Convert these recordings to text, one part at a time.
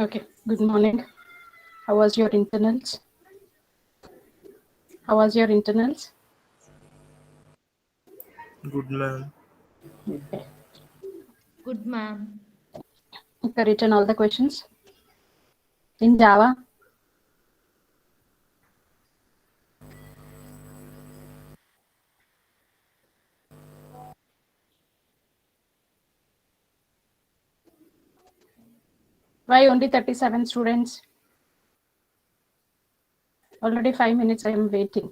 Okay, good morning. How was your internals? How was your internals? Good man. Okay. Good, ma'am. Okay, written all the questions in Java. Why only 37 students? Already 5 minutes I am waiting.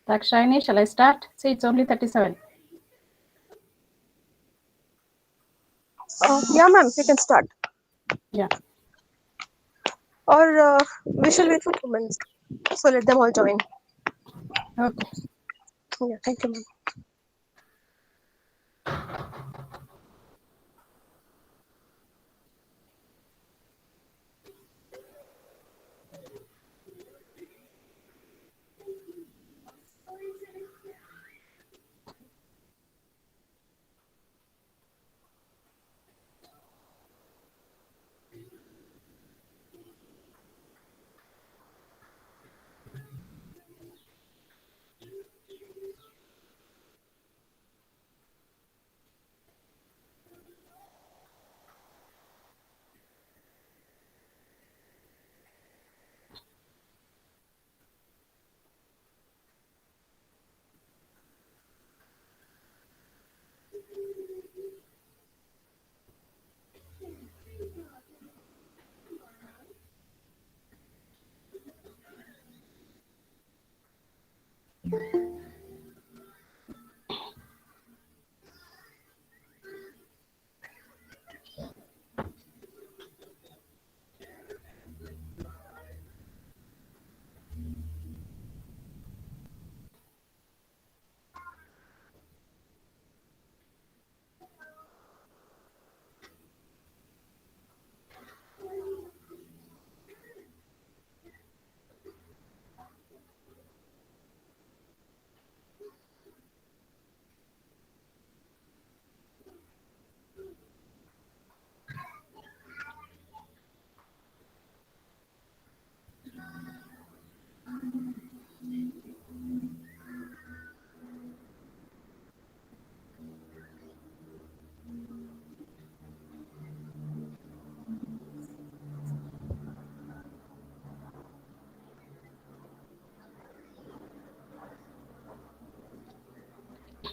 Dakshayani, shall I start? See, it's only 37. Yeah, ma'am, you can start. Yeah. Or we shall wait for 2 minutes. So let them all join. Okay. Yeah, thank you, ma'am.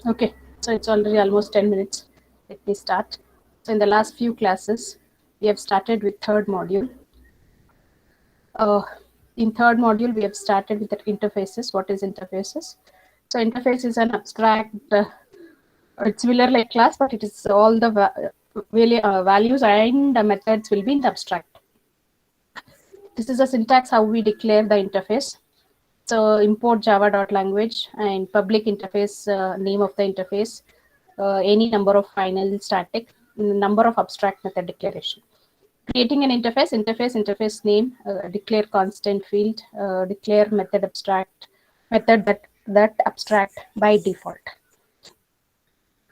Okay. So it's already almost 10 minutes. Let me start. So in the last few classes, we have started with third module. Uh, in third module, we have started with the interfaces. What is interfaces? So interface is an abstract, it's similar like class, but it is all the values and the methods will be in the abstract. This is a syntax how we declare the interface. So import java.language and public interface, name of the interface, any number of final static, number of abstract method declaration. Creating an interface name, declare constant field, declare method that abstract by default.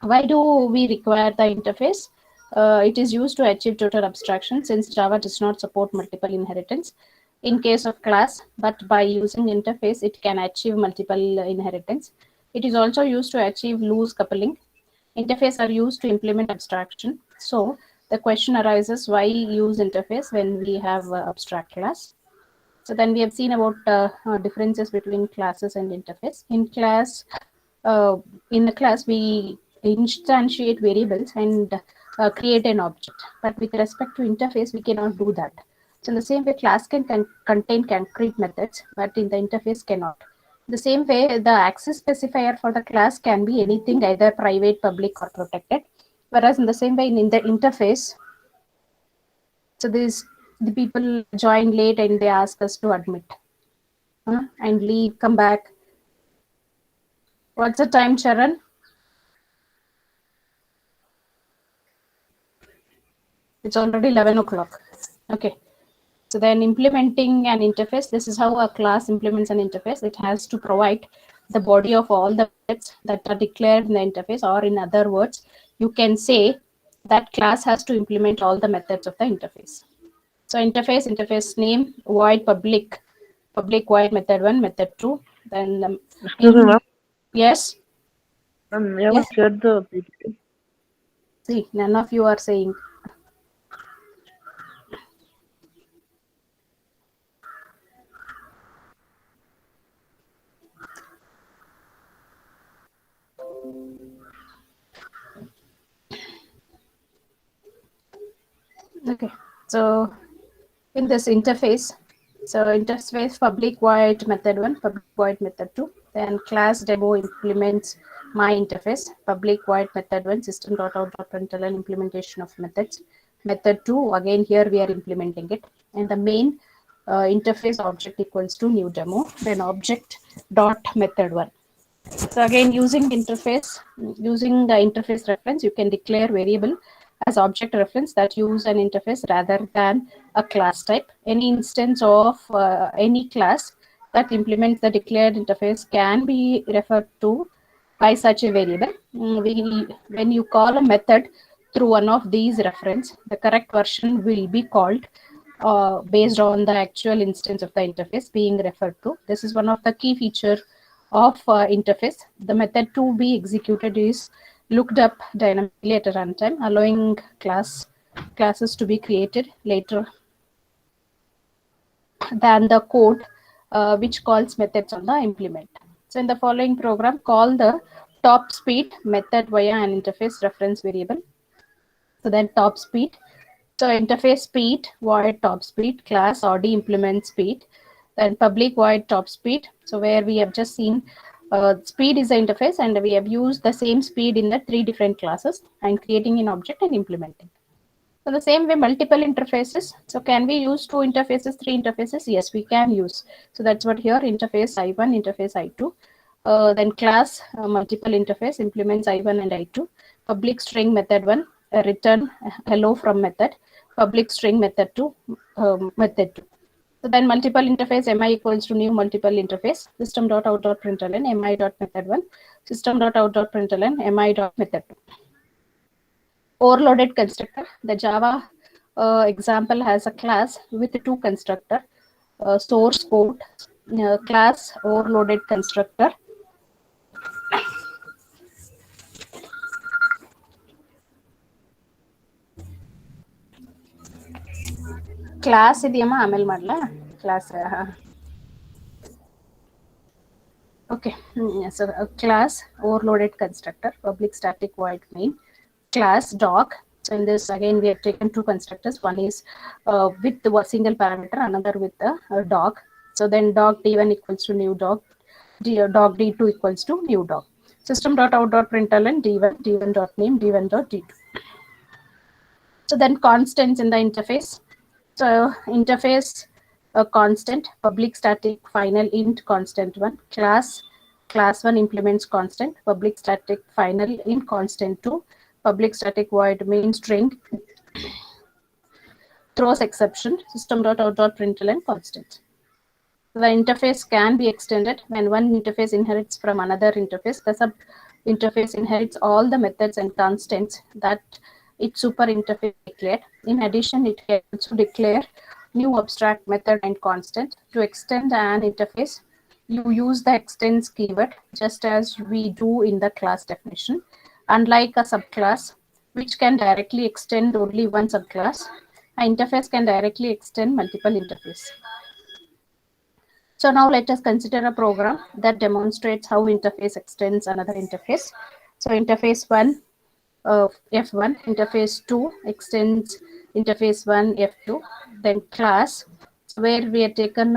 Why do we require the interface? It is used to achieve total abstraction since Java does not support multiple inheritance in case of class, but by using interface, it can achieve multiple inheritance. It is also used to achieve loose coupling. Interface are used to implement abstraction. So the question arises, why use interface when we have abstract class? So then we have seen about differences between classes and interface. Uh, in the class, we instantiate variables and create an object. But with respect to interface, we cannot do that. So in the same way, class can contain concrete methods, but in the interface cannot. The same way, the access specifier for the class can be anything, either private, public, or protected. Whereas in the same way, in the interface, so the people join late and they ask us to admit and leave, come back. What's the time, Sharon? It's already 11 o'clock. Okay. So then implementing an interface, this is how a class implements an interface. It has to provide the body of all the methods that are declared in the interface, or in other words, you can say that class has to implement all the methods of the interface. So interface name, void public void method 1, method 2. Then Excuse me, ma'am. yes, You yes. haven't shared the PPT. See, none of you are saying. Okay, so in this interface, so interface public void method 1, public void method 2, then class demo implements my interface, public void method 1, system.out.println implementation of methods, method 2, again here we are implementing it, and the main interface object equals to new demo, then object dot method 1. So again, using the interface reference, you can declare variable as object reference that use an interface rather than a class type. Any instance of any class that implements the declared interface can be referred to by such a variable. When you call a method through one of these reference, the correct version will be called based on the actual instance of the interface being referred to. This is one of the key feature of interface. The method to be executed is looked up dynamically at a runtime, allowing classes to be created later than the code which calls methods on the implement. So in the following program, call the top speed method via an interface reference variable. So then top speed. So interface speed void top speed class or implement speed. Then public void top speed. So where we have just seen speed is the interface, and we have used the same speed in the 3 different classes and creating an object and implementing. So the same way, multiple interfaces. So can we use 2 interfaces, 3 interfaces? Yes, we can use. So that's what here, interface I1, interface I2. Then class multiple interface implements I1 and I2. Public string method 1, return hello from method. Public string method 2, method 2. So then multiple interface mi equals to new multiple interface system.out.println mi.method 1 system.out.println mi.method 2. Overloaded constructor. The Java example has a class with 2 constructor, source code, class overloaded constructor. Class ಇದೆಯಮ್ಮ ಆಮೇಲೆ ಮಾಡಲಾ class okay. So a class overloaded constructor, public static void main, class dog. So in this again we have taken 2 constructors. One is with the single parameter, another with the dog. So then dog d1 equals to new dog, dog d2 equals to new dog. System.out.println d1, d1.name, d1.d2. So then constants in the interface. So interface constant, public static final int constant 1, class 1 implements constant, public static final int constant 2, public static void main string throws exception, system.out.println constant. The interface can be extended when one interface inherits from another interface. The sub interface inherits all the methods and constants that its super interface declared. In addition, it can also declare new abstract method and constant. To extend an interface, you use the extends keyword just as we do in the class definition. Unlike a subclass, which can directly extend only one subclass, an interface can directly extend multiple interfaces. So now let us consider a program that demonstrates how interface extends another interface. So interface 1, F1, interface 2 extends interface 1, F2, then class, where we have taken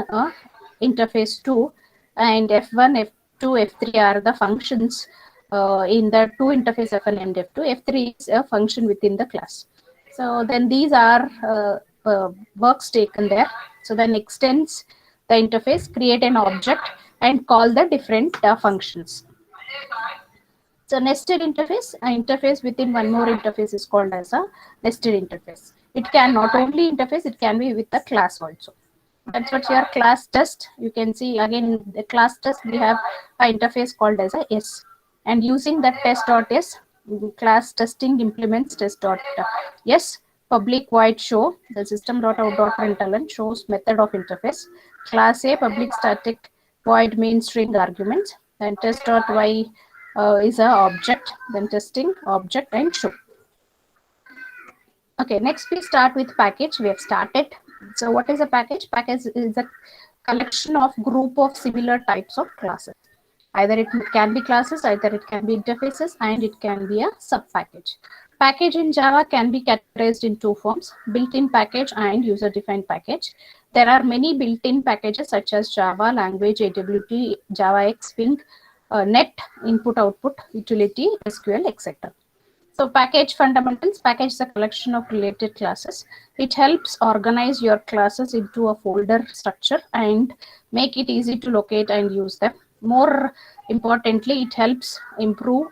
interface 2, and F1, F2, F3 are the functions in the 2 interface F1 and F2. F3 is a function within the class. So then these are works taken there. So then extends the interface, create an object, and call the different functions. So nested interface, an interface within one more interface is called as a nested interface. It can not only interface, it can be with the class also. That's what your class test. You can see again in the class test we have an interface called as a S. And using that test.s, class testing implements test.s Public void show, the system.out.println shows method of interface. Class A, public static void main string arguments. Then test.y is a object, then testing object and show. Okay, next we start with package. We have started. So what is a package? Package is a collection of group of similar types of classes. Either it can be classes, either it can be interfaces, and it can be a sub-package. Package in Java can be categorized in two forms, built-in package and user-defined package. There are many built-in packages such as Java, language, AWT, JavaX, Swing, Net, input-output, utility, SQL, etc. So package fundamentals, package is a collection of related classes. It helps organize your classes into a folder structure and make it easy to locate and use them. More importantly, it helps improve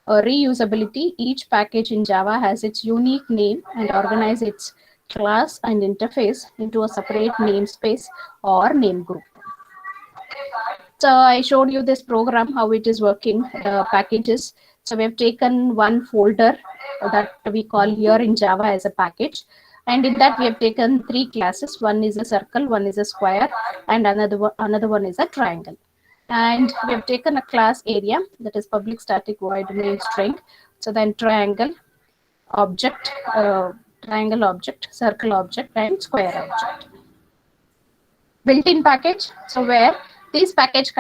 reusability. Each package in Java has its unique name and organize its class and interface into a separate namespace or name group. So I showed you this program, how it is working, packages. So we have taken one folder that we call here in Java as a package. And in that we have taken three classes. One is a circle, one is a square, and another one is a triangle. And we have taken a class area, that is public static void main string. So then triangle object, circle object, and square object. Built-in package, so where these packages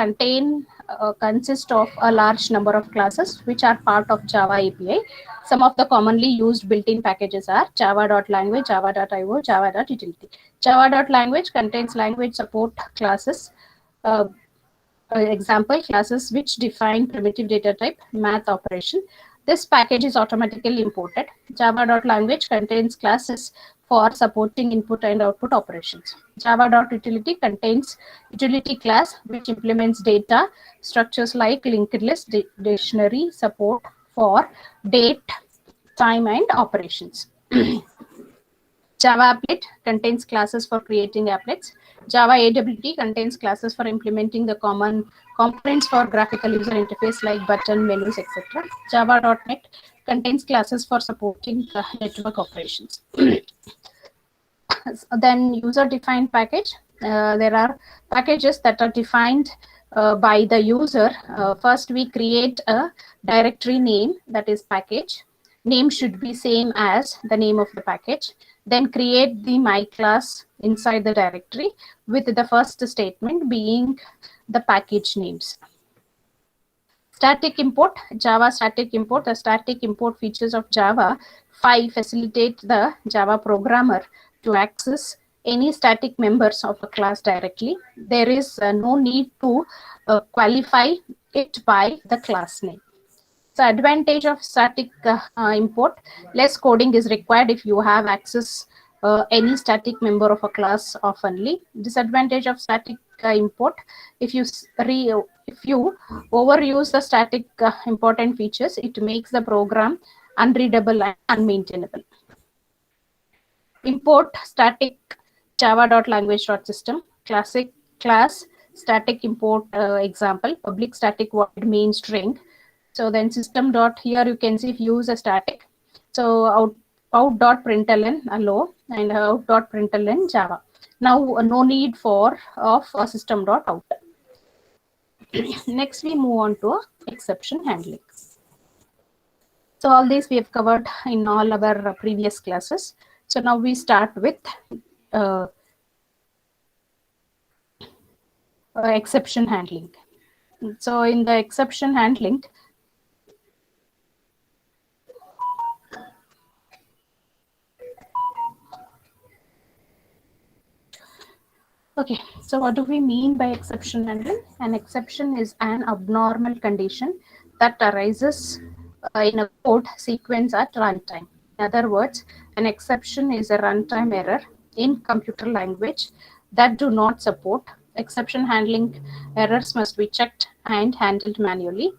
consist of a large number of classes which are part of Java API. Some of the commonly used built-in packages are java.language, java.io, java.utility. Java.language contains language support classes, example classes which define primitive data type, math operation. This package is automatically imported. Java.language contains classes for supporting input and output operations. Java.utility contains utility class which implements data structures like linked list, dictionary, support for date, time, and operations. Java applet contains classes for creating applets. Java AWT contains classes for implementing the common components for graphical user interface like button, menus, etc. Java.net contains classes for supporting network operations. Then user-defined package. There are packages that are defined by the user. First, we create a directory name, that is package. Name should be same as the name of the package. Then create the my class inside the directory with the first statement being the package names. Static import, Java static import. The static import features of Java 5 facilitate the Java programmer to access any static members of a class directly. There is no need to qualify it by the class name. So advantage of static import, less coding is required if you have access any static member of a class oftenly. Disadvantage of static import, if you overuse the static important features, it makes the program unreadable and unmaintainable. Import static java.language.system, classic class static import example, public static void main string. So then system dot, here you can see if you use a static. So out.println allow and out.println Java. Now no need for of a system.out. Next we move on to exception handling. So all these we have covered in all our previous classes. So now we start with exception handling. So in the exception handling, okay, so what do we mean by exception handling? An exception is an abnormal condition that arises in a code sequence at runtime. In other words, an exception is a runtime error in computer language that do not support. Exception handling errors must be checked and handled manually,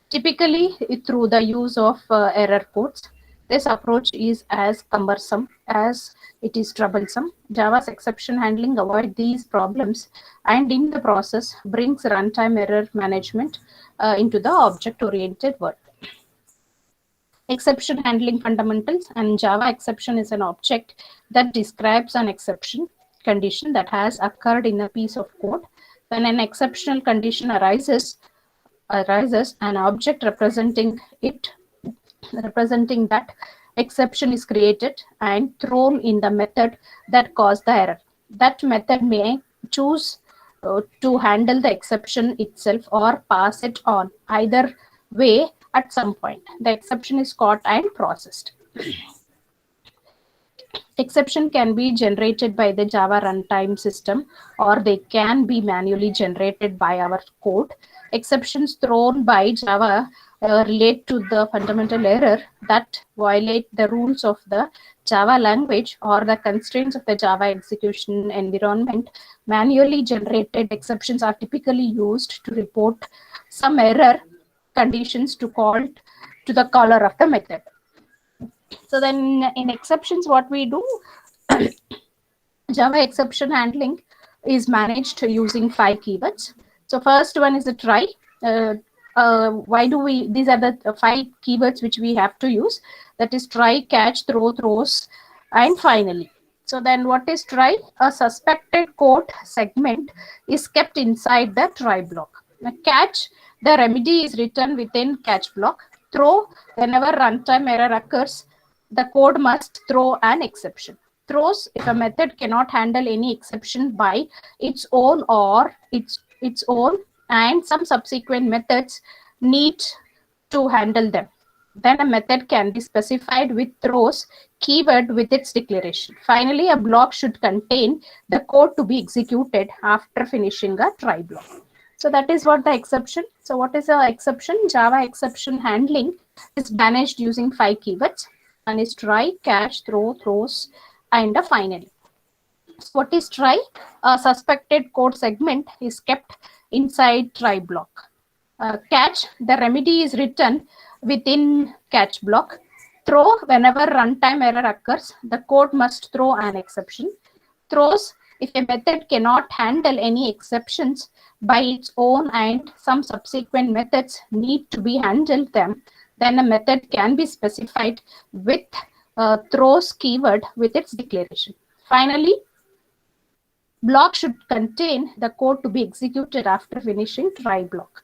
typically through the use of error codes. This approach is as cumbersome as it is troublesome. Java's exception handling avoids these problems and in the process brings runtime error management into the object-oriented world. Exception handling fundamentals. And Java exception is an object that describes an exception condition that has occurred in a piece of code. When an exceptional condition arises, an object representing that exception is created and thrown in the method that caused the error. That method may choose to handle the exception itself or pass it on. Either way, at some point, the exception is caught and processed. Exception can be generated by the Java runtime system, or they can be manually generated by our code. Exceptions thrown by Java relate to the fundamental error that violate the rules of the Java language or the constraints of the Java execution environment. Manually generated exceptions are typically used to report some error conditions to the caller of the method. So then in exceptions, what we do, Java exception handling is managed using 5 keywords. So first one is a try. These are the 5 keywords which we have to use. That is try, catch, throw, throws, and finally. So then what is try? A suspected code segment is kept inside the try block. Now catch, the remedy is written within catch block. Throw, whenever runtime error occurs, the code must throw an exception. Throws, if a method cannot handle any exception by its own or its own, and some subsequent methods need to handle them, then a method can be specified with throws keyword with its declaration. Finally, a block should contain the code to be executed after finishing a try block. So that is what the exception. So what is the exception? Java exception handling is managed using 5 keywords. One is try, catch, throw, throws, and finally. So what is try? A suspected code segment is kept inside try block. Catch, the remedy is written within catch block. Throw, whenever runtime error occurs, the code must throw an exception. Throws, if a method cannot handle any exceptions by its own and some subsequent methods need to be handled them, then a method can be specified with throws keyword with its declaration. Finally, block should contain the code to be executed after finishing try block.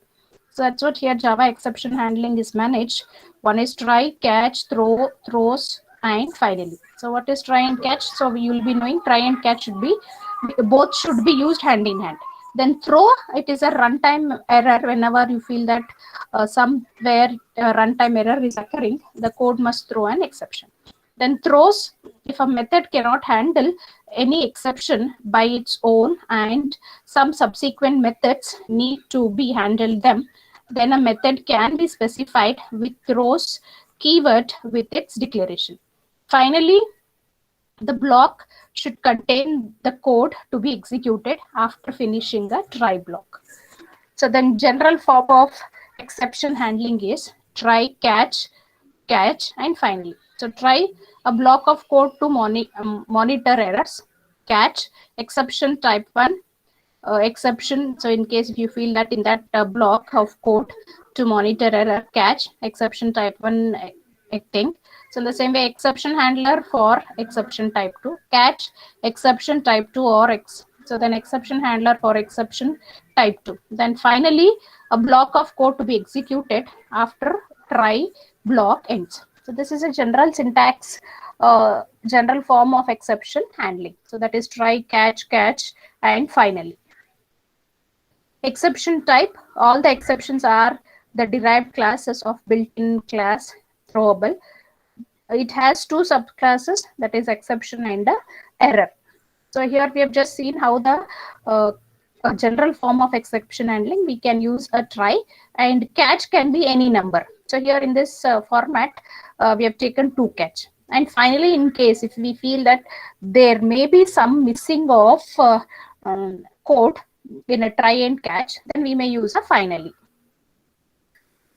So that's what here Java exception handling is managed. One is try, catch, throw, throws, and finally. So what is try and catch? So you will be knowing try and catch both should be used hand in hand. Then throw, it is a runtime error. Whenever you feel that somewhere runtime error is occurring, the code must throw an exception. Then throws, if a method cannot handle any exception by its own and some subsequent methods need to be handled them, then a method can be specified with throws keyword with its declaration. Finally, the block should contain the code to be executed after finishing a try block. So then general form of exception handling is try, catch, and finally. So try, a block of code to monitor errors. Catch, exception type 1, exception. So in case if you feel that in that block of code to monitor error, catch, exception type 1 thing. So in the same way, exception handler for exception type 2, catch, exception type 2 or so then exception handler for exception type 2. Then finally, a block of code to be executed after try block ends. So this is a general syntax, general form of exception handling. So that is try, catch, and finally. Exception type, all the exceptions are the derived classes of built-in class throwable. It has 2 subclasses, that is exception and error. So here we have just seen how the a general form of exception handling, we can use a try, and catch can be any number. So here in this format, we have taken 2 catch. And finally, in case if we feel that there may be some missing of code in a try and catch, then we may use a finally.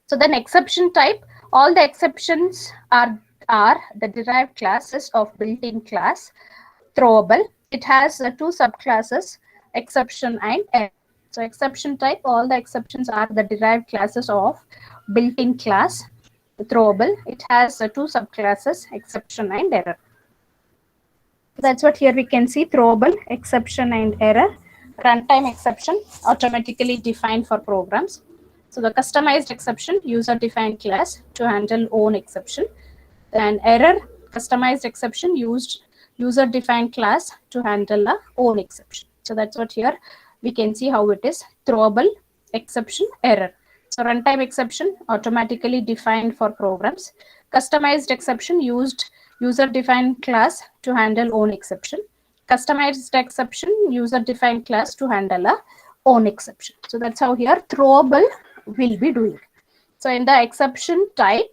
So then exception type, all the exceptions are the derived classes of built-in class throwable. It has 2 subclasses, exception and error. So exception type, all the exceptions are the derived classes of built-in class throwable. It has two subclasses, exception and error. That's what here we can see: throwable, exception and error. Runtime exception, automatically defined for programs. So the customized exception, user-defined class to handle own exception. Then error, customized exception, used user-defined class to handle a own exception. So that's what here we can see how it is: throwable, exception, error. So runtime exception, automatically defined for programs. Customized exception, used user-defined class to handle own exception. Customized exception, user-defined class to handle a own exception. So that's how here throwable will be doing. So in the exception type,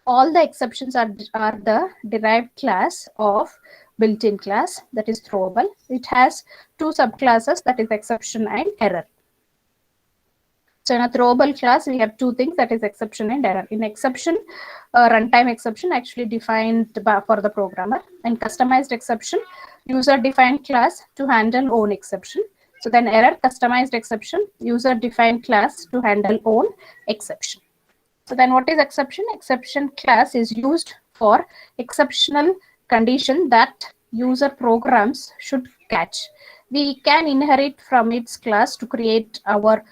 all the exceptions are the derived class of built-in class, that is throwable. It has two subclasses, that is exception and error. So in a throwable class, we have two things, that is exception and error. In exception, runtime exception actually defined for the programmer, and customized exception, user-defined class to handle own exception. So then error, customized exception, user-defined class to handle own exception. So then what is exception? Exception class is used for exceptional condition that user programs should catch. We can inherit from its class to create our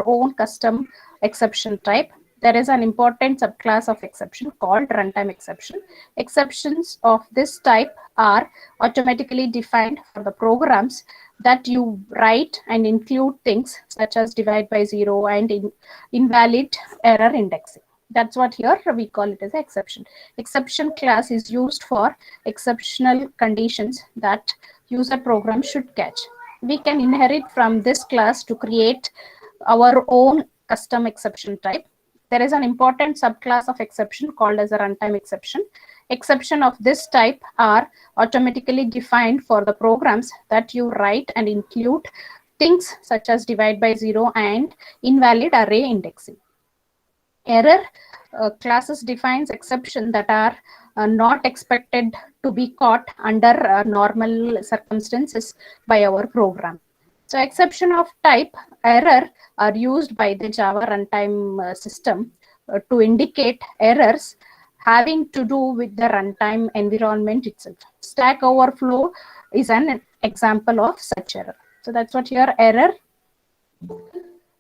own custom exception type. There is an important subclass of exception called runtime exception. Exceptions of this type are automatically defined for the programs that you write and include things such as divide by zero and invalid error indexing. That's what here we call it as an exception. Exception class is used for exceptional conditions that user program should catch. We can inherit from this class to create our own custom exception type. There is an important subclass of exception called as a runtime exception. Exception of this type are automatically defined for the programs that you write and include things such as divide by zero and invalid array indexing. Error classes defines exception that are not expected to be caught under normal circumstances by our program. So exception of type error are used by the Java runtime system to indicate errors having to do with the runtime environment itself. Stack Overflow is an example of such error. So that's what your error.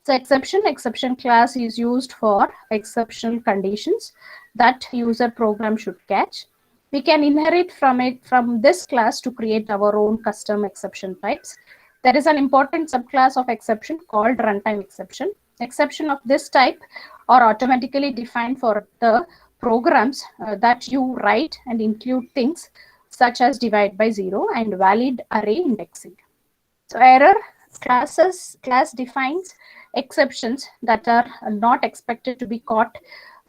So exception class is used for exceptional conditions that user program should catch. We can inherit from this class to create our own custom exception types. There is an important subclass of exception called runtime exception. Exception of this type are automatically defined for the programs that you write and include things such as divide by zero and valid array indexing. So error class defines exceptions that are not expected to be caught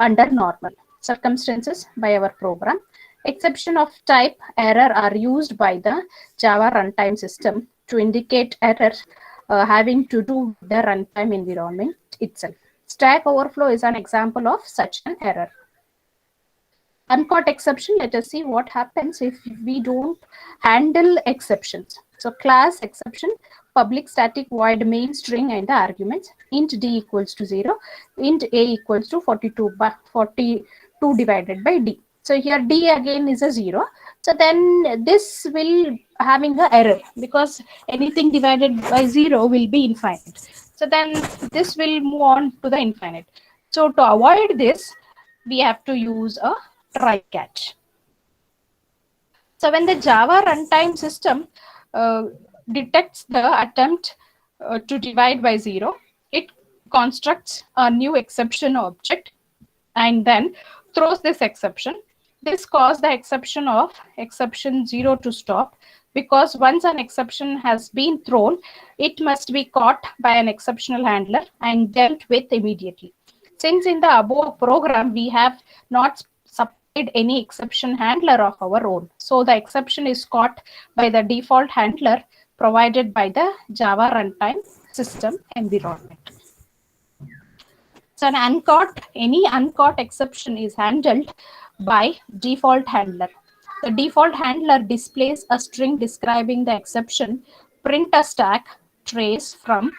under normal circumstances by our program. Exception of type error are used by the Java runtime system to indicate errors having to do with the runtime environment itself. Stack Overflow is an example of such an error. Uncaught exception, let us see what happens if we don't handle exceptions. So class exception, public static void main string and the arguments, int d equals to 0, int a equals to 42 divided by d. So here d again is a 0. So then this will having an error because anything divided by 0 will be infinite. So then this will move on to the infinite. So to avoid this, we have to use a try catch. So when the Java runtime system detects the attempt to divide by 0, it constructs a new exception object and then throws this exception. This causes the exception 0 to stop, because once an exception has been thrown, it must be caught by an exceptional handler and dealt with immediately. Since in the above program, we have not supplied any exception handler of our own, so the exception is caught by the default handler provided by the Java runtime system environment. So any uncaught exception is handled by default handler. The default handler displays a string describing the exception, print a stack trace from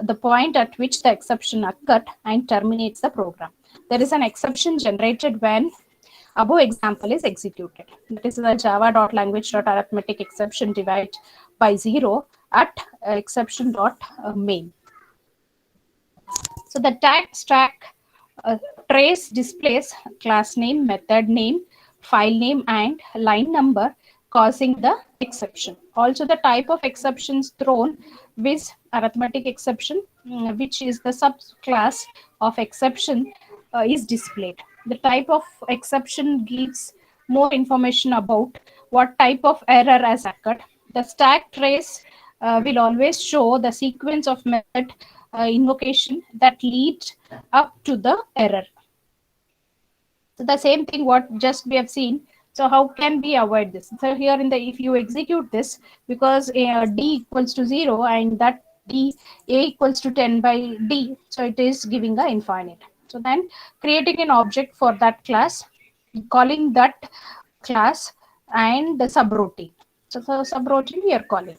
the point at which the exception occurred, and terminates the program. there is an exception generated when above example is executed. That is the java.language.arithmetic exception divide by 0 at exception.main. So the tag stack trace displays class name, method name, file name, and line number, causing the exception. Also, the type of exceptions thrown with arithmetic exception, which is the subclass of exception, is displayed. The type of exception gives more information about what type of error has occurred. The stack trace will always show the sequence of method invocation that lead up to the error. So the same thing what just we have seen. So how can we avoid this? So here in the, if you execute this, because d equals to 0 and that d a equals to 10 by d, so it is giving a infinite. So then creating an object for that class, calling that class and the subroutine. So the subroutine we are calling.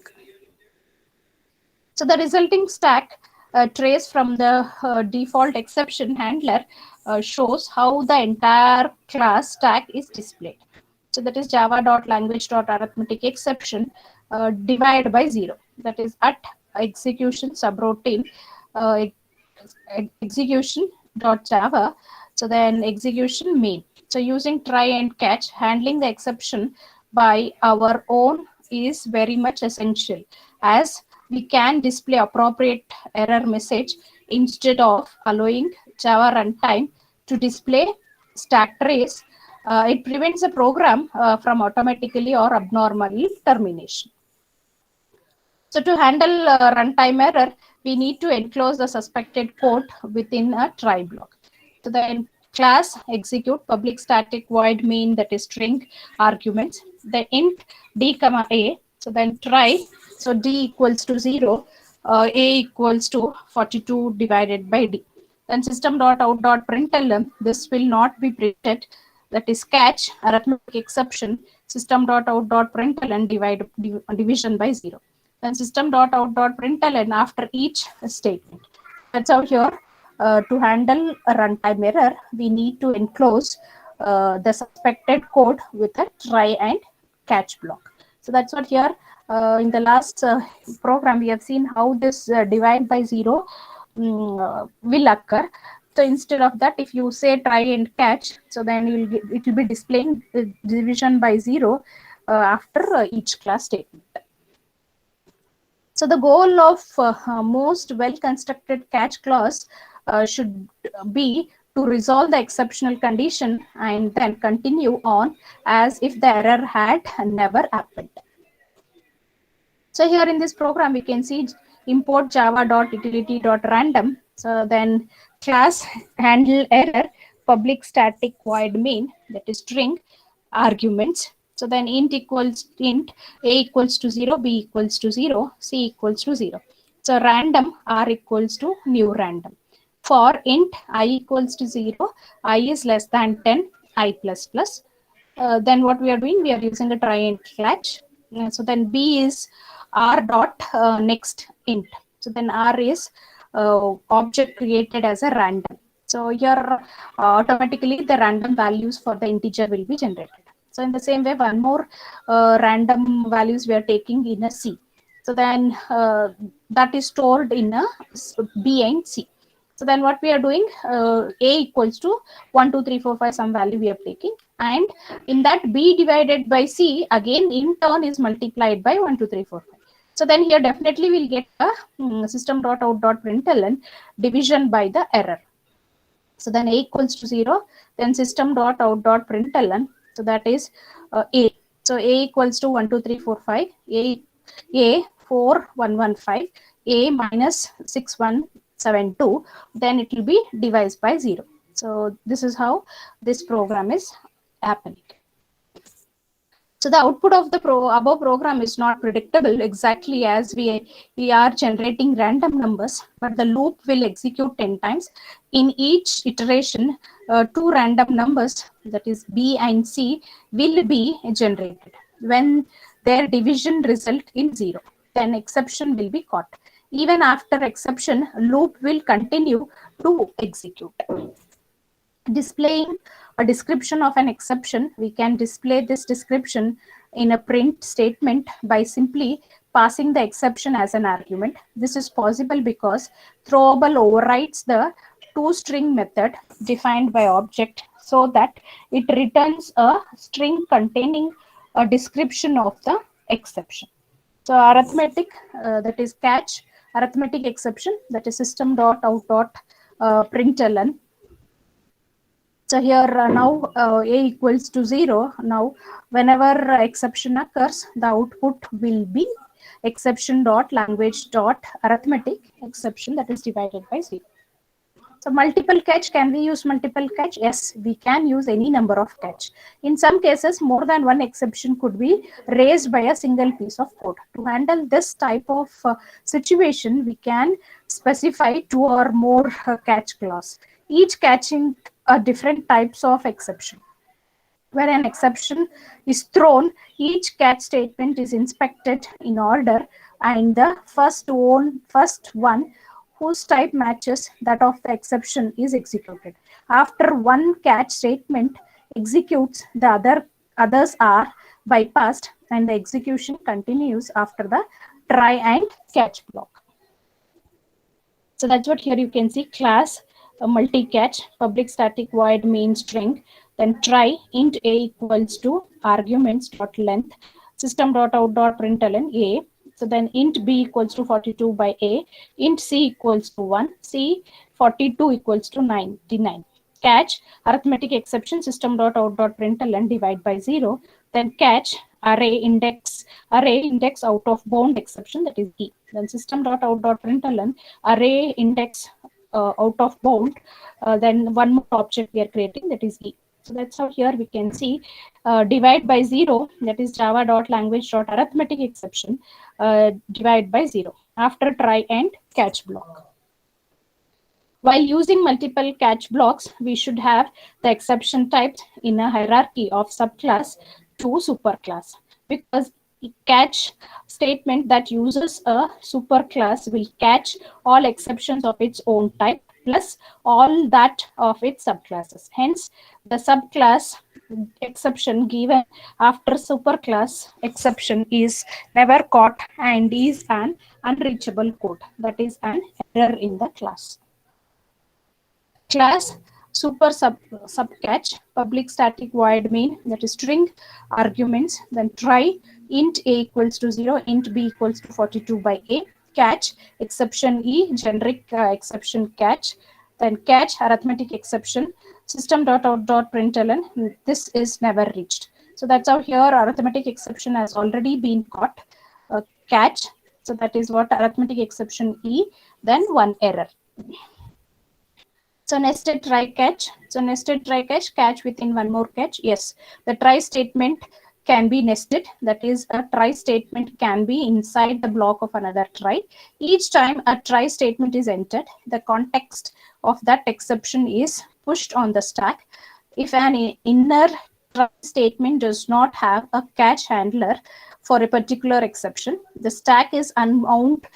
So the resulting stack trace from the default exception handler shows how the entire class stack is displayed. So that is java.language.arithmetic exception divide by 0. That is at execution subroutine execution.java. So then execution main. So using try and catch, handling the exception by our own is very much essential, as we can display appropriate error message instead of allowing Java runtime to display stack trace. It prevents the program from automatically or abnormally termination. So to handle runtime error, we need to enclose the suspected code within a try block. So the class execute public static void main, that is string arguments, the int d comma a. So then try, so d equals to 0, a equals to 42 divided by d. Then system.out.println, this will not be printed, that is catch arithmetic exception system.out.println division by 0. Then system.out.println after each statement. That's how here to handle a runtime error, we need to enclose the suspected code with a try and catch block. So that's what here in the last program we have seen how this divide by 0 will occur. So instead of that, if you say try and catch, so then it will be displaying the division by 0 after each class statement. So the goal of most well-constructed catch clause should be to resolve the exceptional condition and then continue on as if the error had never happened. So here in this program, we can see import java.utility.random. So then class handle error public static void main, that is string arguments. So then int equals int a equals to 0, b equals to 0, c equals to 0. So random r equals to new random. For int I equals to 0, I is less than 10, I plus plus. Then what we are doing, we are using a try and catch. So then b is r dot next int. So then r is object created as a random. So here automatically the random values for the integer will be generated. So in the same way, one more random values we are taking in a C. So then that is stored in a B and C. So then what we are doing, A equals to 1, 2, 3, 4, 5, some value we are taking. And in that B divided by C, again in turn is multiplied by 1, 2, 3, 4, 5. So then here definitely we'll get a system.out.println division by the error. So then A equals to 0, then system.out.println. So that is A. So A equals to 1, 2, 3, 4, 5. A 4, 1, 1, 5. A minus 6, 1, 7, 2. Then it will be divided by 0. So this is how this program is happening. So the output of the above program is not predictable exactly as we are generating random numbers, but the loop will execute 10 times. In each iteration, 2 random numbers, that is B and C, will be generated. When their division result in 0, then exception will be caught. Even after exception, loop will continue to execute. Displaying a description of an exception, we can display this description in a print statement by simply passing the exception as an argument. This is possible because throwable overrides the toString method defined by object so that it returns a string containing a description of the exception. So arithmetic, that is catch, arithmetic exception, that is system.out.println. So here now a equals to 0. Now whenever exception occurs, the output will be exception dot language dot arithmetic exception, that is divided by 0. So multiple catch, can we use multiple catch? Yes, we can use any number of catch. In some cases, more than one exception could be raised by a single piece of code. To handle this type of situation, we can specify 2 or more catch clause, each catching different types of exception. When an exception is thrown, each catch statement is inspected in order, and the first one whose type matches that of the exception is executed. After one catch statement executes, the others are bypassed and the execution continues after the try and catch block. So that's what here you can see. Class multi-catch, public static void main string, then try int a equals to arguments dot length, system dot out dot println a. So then int b equals to 42 by a, int c equals to 1, c 42 equals to 99. Catch arithmetic exception, system dot out dot println divide by 0. Then catch array index out of bound exception, that is e. Then system dot out dot println array index out of bound. Then one more object we are creating, that is e. So that's how here we can see divide by 0, that is java.language.arithmetic exception, divide by 0 after try and catch block. While using multiple catch blocks, we should have the exception types in a hierarchy of subclass to superclass, because catch statement that uses a superclass will catch all exceptions of its own type plus all that of its subclasses. Hence, the subclass exception given after superclass exception is never caught and is an unreachable code, that is an error in the class. Class super subcatch, public static void main, that is string arguments, then try int a equals to 0, int b equals to 42 by a, catch exception e, generic exception catch, then catch arithmetic exception, system dot out dot println, this is never reached. So that's how here arithmetic exception has already been caught, catch. So that is what arithmetic exception e, then one error. So nested try catch. So nested try catch within one more catch. Yes, the try statement can be nested. That is, a try statement can be inside the block of another try. Each time a try statement is entered, the context of that exception is pushed on the stack. If an inner try statement does not have a catch handler for a particular exception, the stack is unwound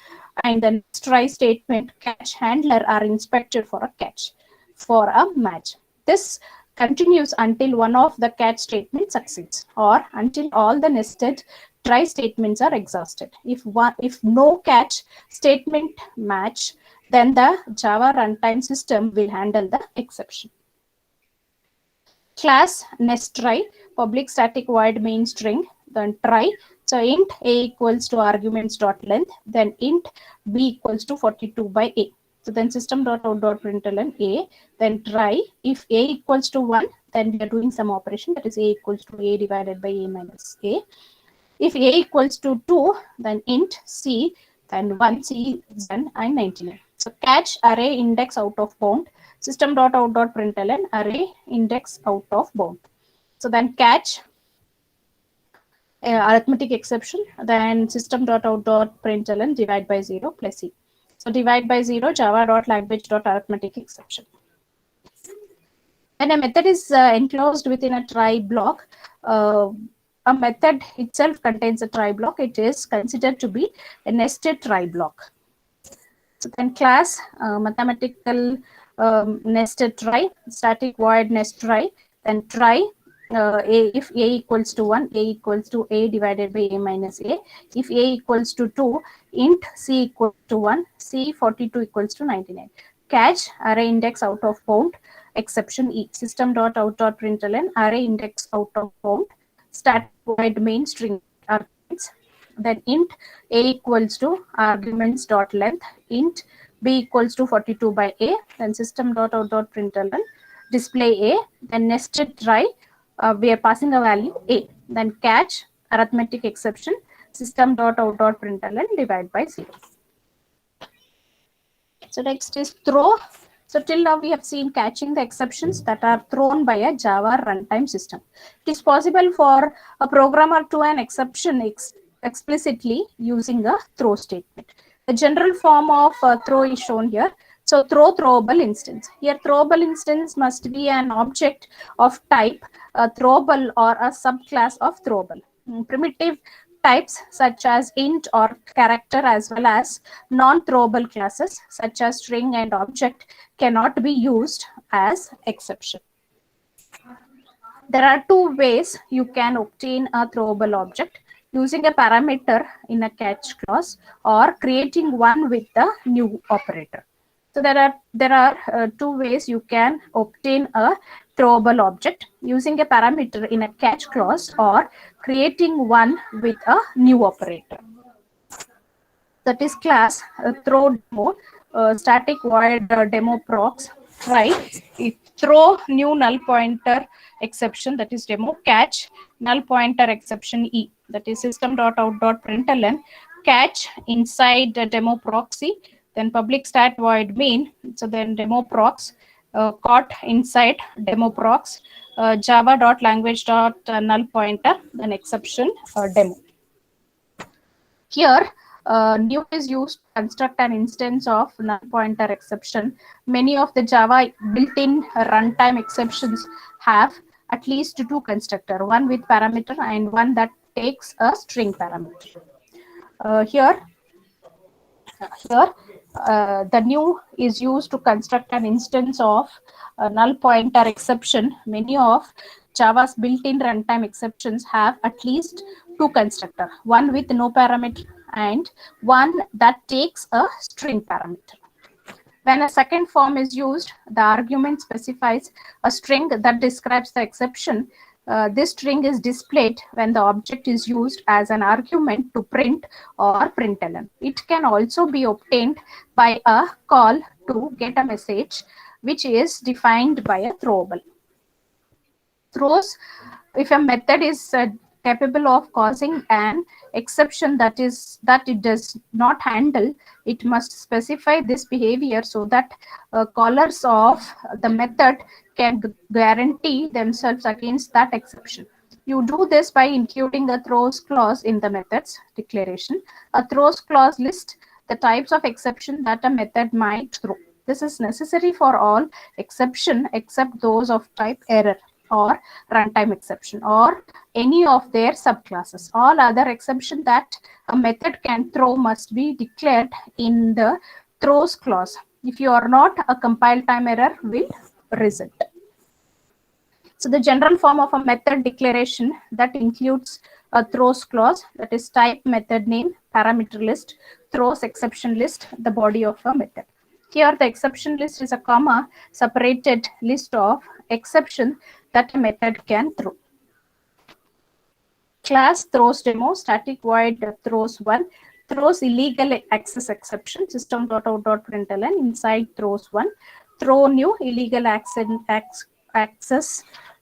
and the next try statement catch handler are inspected for a catch, for a match. This continues until one of the catch statements succeeds or until all the nested try statements are exhausted. If no catch statement match, then the Java runtime system will handle the exception. Class nest try, public static void main string, then try. So int a equals to arguments dot length, then int b equals to 42 by a. So then system.out.println a, then try. If a equals to 1, then we are doing some operation, that is a equals to a divided by a minus a. If a equals to 2, then int c, then 1 c, then and 99. So catch array index out of bound, system.out.println array index out of bound. So then catch arithmetic exception, then system.out.println divide by 0 plus c. So divide by 0, java.language.arithmetic exception. When a method is enclosed within a try block, a method itself contains a try block. It is considered to be a nested try block. So then class mathematical void main, that is string arguments, then try int a equals to 0, int b equals to 42 by a, catch exception e, generic exception catch, then catch arithmetic exception, system dot out dot println a, then int c 42 equals to 99. So nested try, static void nest try, then try if a equals to 1, a equals to a divided by a minus a. If a equals to 2, int c equals to 1, c 42 equals to 99. Catch array index out of bound, exception e, system.out.println array index out of bound, static void main string arguments, then int a equals to arguments dot length, int b equals to 42 by a, then system.out.println display a, then nested try, we are passing a value a, then catch arithmetic exception, system.out.println divide by 0. So next is throw. So till now we have seen catching the exceptions that are thrown by a Java runtime system. It is possible for a programmer to an exception explicitly using a throw statement. The general form of throw is shown here. So throwable instance. Here throwable instance must be an object of type throwable or a subclass of throwable. Primitive types such as int or character as well as non-throwable classes such as string and object cannot be used as exception. There are two ways you can obtain a throwable object: using a parameter in a catch clause or creating one with the new operator. So there are two ways you can obtain a throwable object: using a parameter in a catch clause or creating one with a new operator. That is class throw demo, static void demo procs, right? Throw new null pointer exception, that is demo, catch null pointer exception e, that is system.out.println catch inside the demo proxy, then public stat void main, so then demo procs caught inside demo procs, java.language.null pointer, then exception demo. Here new is used to construct an instance of null pointer exception. Many of the Java built-in runtime exceptions have at least two constructors, one with parameter and one that takes a string parameter. Here the new is used to construct an instance of null pointer exception. Many of Java's built-in runtime exceptions have at least two constructors, one with no parameter and one that takes a string parameter. When a second form is used, the argument specifies a string that describes the exception. This string is displayed when the object is used as an argument to print or println. It can also be obtained by a call to get a message, which is defined by a throwable. Throws, if a method is capable of causing an exception that it does not handle, it must specify this behavior so that callers of the method can guarantee themselves against that exception. You do this by including a throws clause in the method's declaration. A throws clause lists the types of exception that a method might throw. This is necessary for all exception except those of type error or runtime exception or any of their subclasses. All other exception that a method can throw must be declared in the throws clause. If you are not, a compile time error will result. So the general form of a method declaration that includes a throws clause, that is type, method name, parameter list, throws exception list, the body of a method. Here the exception list is a comma separated list of exception that a method can throw. Class throws demo, static void throws one, throws illegal access exception, system.out.println inside throws one, throw new illegal access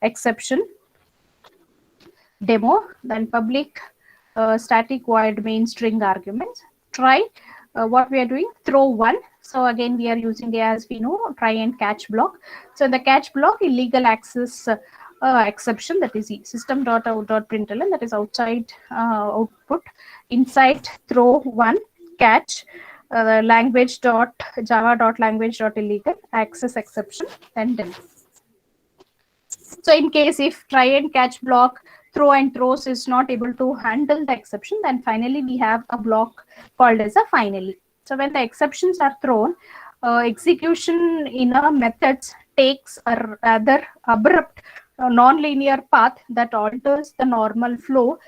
exception demo, then public static void main string arguments. Try, what we are doing, throw one. So again we are using, as we know, try and catch block. So in the catch block, illegal access exception, that is system.out.println, that is outside output, inside throw one, catch language.java.language.illegal access exception, and demo. So in case if try and catch block, throw and throws is not able to handle the exception, then finally we have a block called as a finally. So when the exceptions are thrown, execution in a method takes a rather abrupt non-linear path that alters the normal flow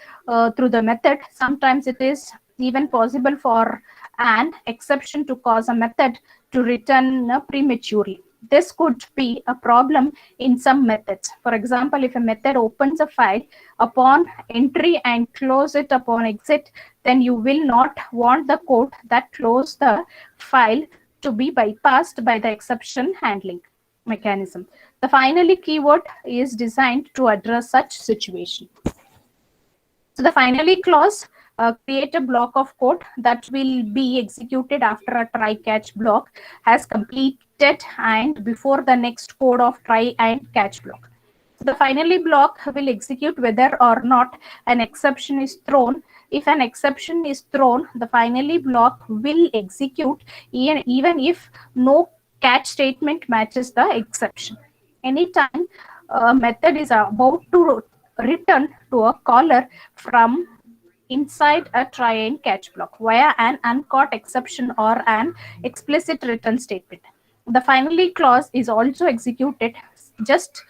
through the method. Sometimes it is even possible for an exception to cause a method to return prematurely. This could be a problem in some methods. For example, if a method opens a file upon entry and close it upon exit, then you will not want the code that closed the file to be bypassed by the exception handling mechanism. The finally keyword is designed to address such situation. So the finally clause create a block of code that will be executed after a try catch block has completed and before the next code of try and catch block. So the finally block will execute whether or not an exception is thrown. If an exception is thrown, the finally block will execute even if no catch statement matches the exception. Anytime a method is about to return to a caller from inside a try and catch block via an uncaught exception or an explicit return statement, the finally clause is also executed just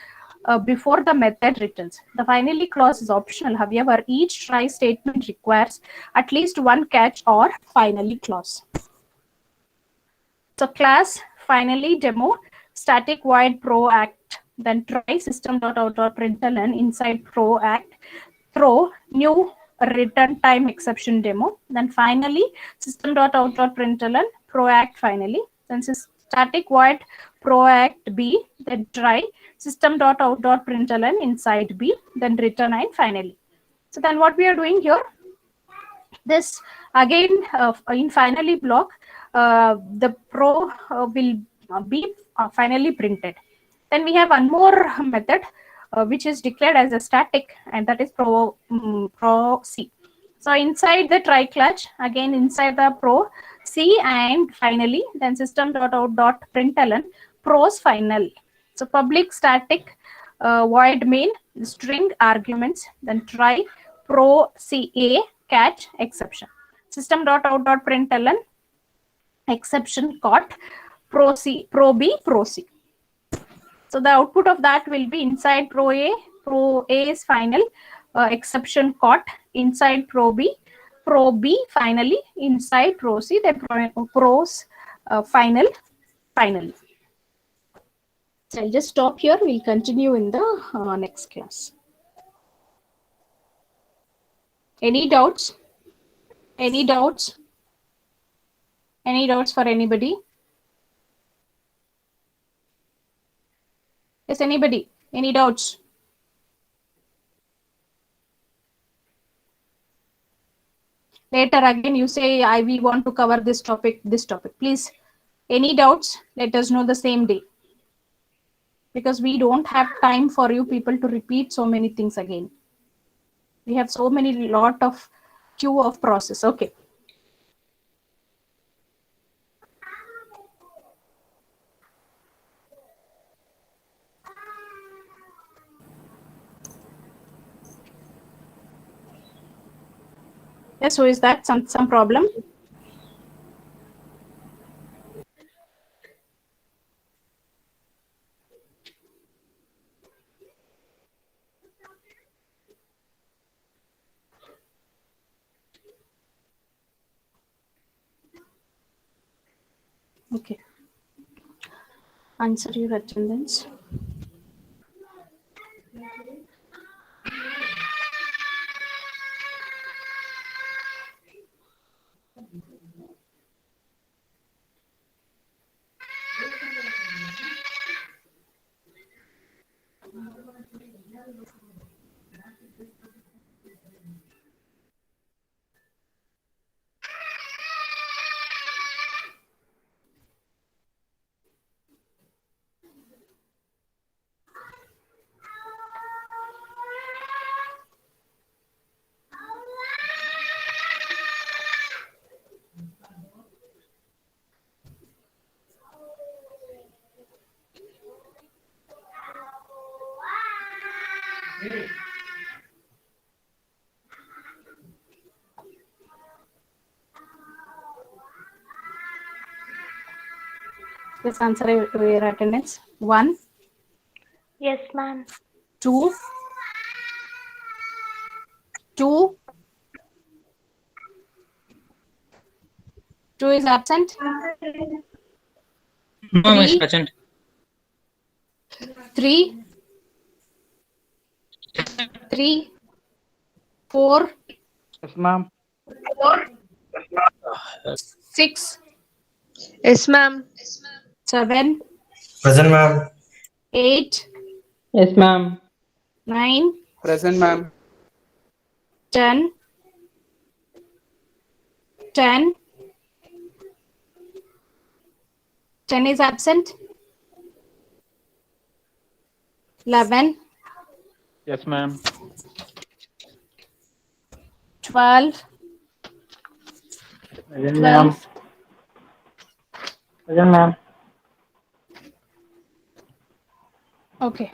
before the method returns. The finally clause is optional. However, each try statement requires at least one catch or finally clause. So class finally demo static void pro act, then try system.out.println inside pro act, throw new return time exception demo, then finally system.out.println pro act finally, then static void pro act b, then try system.out.println inside b, then return and finally. So then what we are doing here, this again in finally block, the pro will be finally printed. Then we have one more method which is declared as a static, and that is pro c. So inside the try catch, again inside the pro c and finally then system.out.println pros final. So public static void main string arguments, then try pro ca catch exception, system.out.println exception caught pro c pro b pro c. So the output of that will be inside pro a is final, exception caught inside pro b finally inside pro c, then pros final finally. So I'll just stop here. We'll continue in the next class. Any doubts? Any doubts? Any doubts for anybody? Yes, anybody? Any doubts? Later again you say, we want to cover this topic. Please, any doubts? Let us know the same day. Because we don't have time for you people to repeat so many things again. We have so many lot of queue of process. Okay. Yes, so is that some problem? Okay. Answer your attendance. Please answer your attendance. 1, Yes, ma'am. 2, 2, 2 is absent. No, Miss Three. present. 3, 3, 4, Yes, ma'am. 6, Yes, ma'am. 7, Present, ma'am. 8, Yes, ma'am. 9, Present, ma'am. 10, 10, 10 is absent. 11, Yes, ma'am. 12, Present, ma'am. 12, Present, ma'am. okay.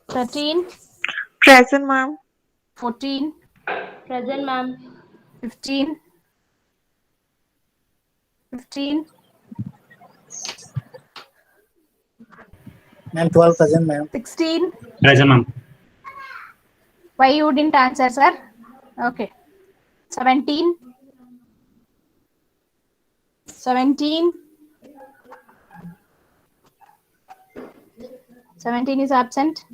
Thirteen, Present, ma'am. 14, Present, ma'am. 15, 15, Ma'am, 12 present, ma'am. 16. Present, ma'am. Why you didn't answer, sir? Okay. 17, 17, 17 is absent.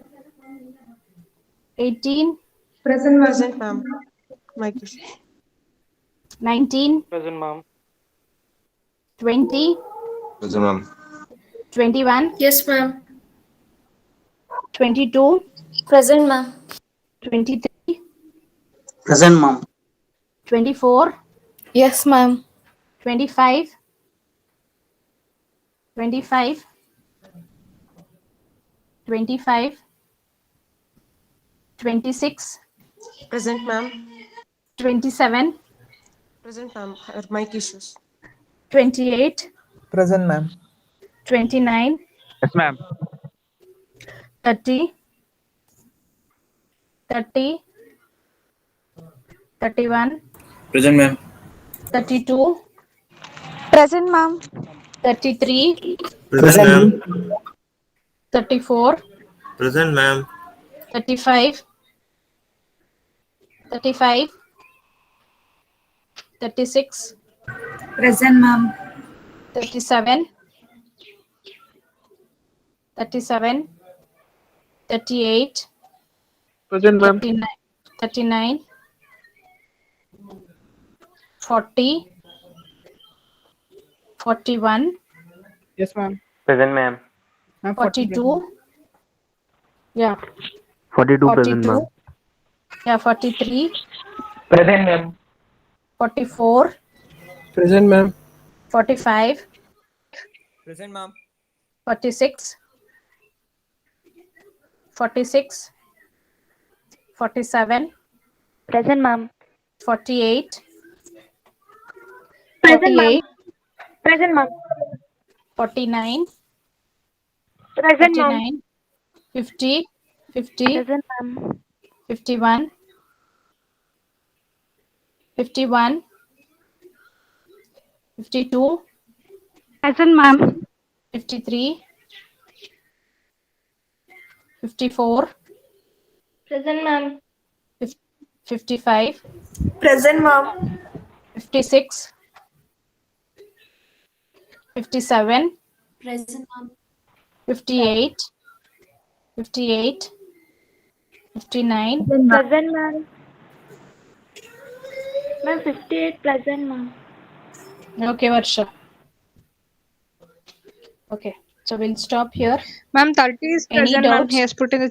18, Present, ma'am. Mic issue. 19, Present, ma'am. 20, Present, ma'am. 21, Yes, ma'am. 22, Present, ma'am. 23, Present, ma'am. 24, Yes, ma'am. 25, 25, 25, 26, Present, ma'am. 27, Present, ma'am. Her mic issues. 28, Present, ma'am. 29, Yes, ma'am. 30, 30, 31, Present, ma'am. 32, Present, ma'am. 33, Present, ma'am. 34, Present, ma'am. 35, 35, 36, Present, ma'am. 37, 37, 38, Present, ma'am. 39, 39, 40, 41, Yes, ma'am. Present, ma'am. 42, yeah, 42 present, 42, ma'am. yeah, 43, Present, ma'am. 44, Present, ma'am. 45, Present, ma'am. 46, 46, 47, Present, ma'am. 48, Present, ma'am. 48, Present, ma'am. 49, Present, ma'am. 49, 50, 50, Present, ma'am. 51, 51, 52, Present, ma'am. 53, 54, Present, ma'am. 55, Present, ma'am. 56, 57, Present, ma'am. 58, 58, 59, Present, ma'am. Ma'am, 58 present, ma'am. okay, Varsha. Okay, so we'll stop here. Ma'am, 30 is Any present, ma'am. doubts? He has put in the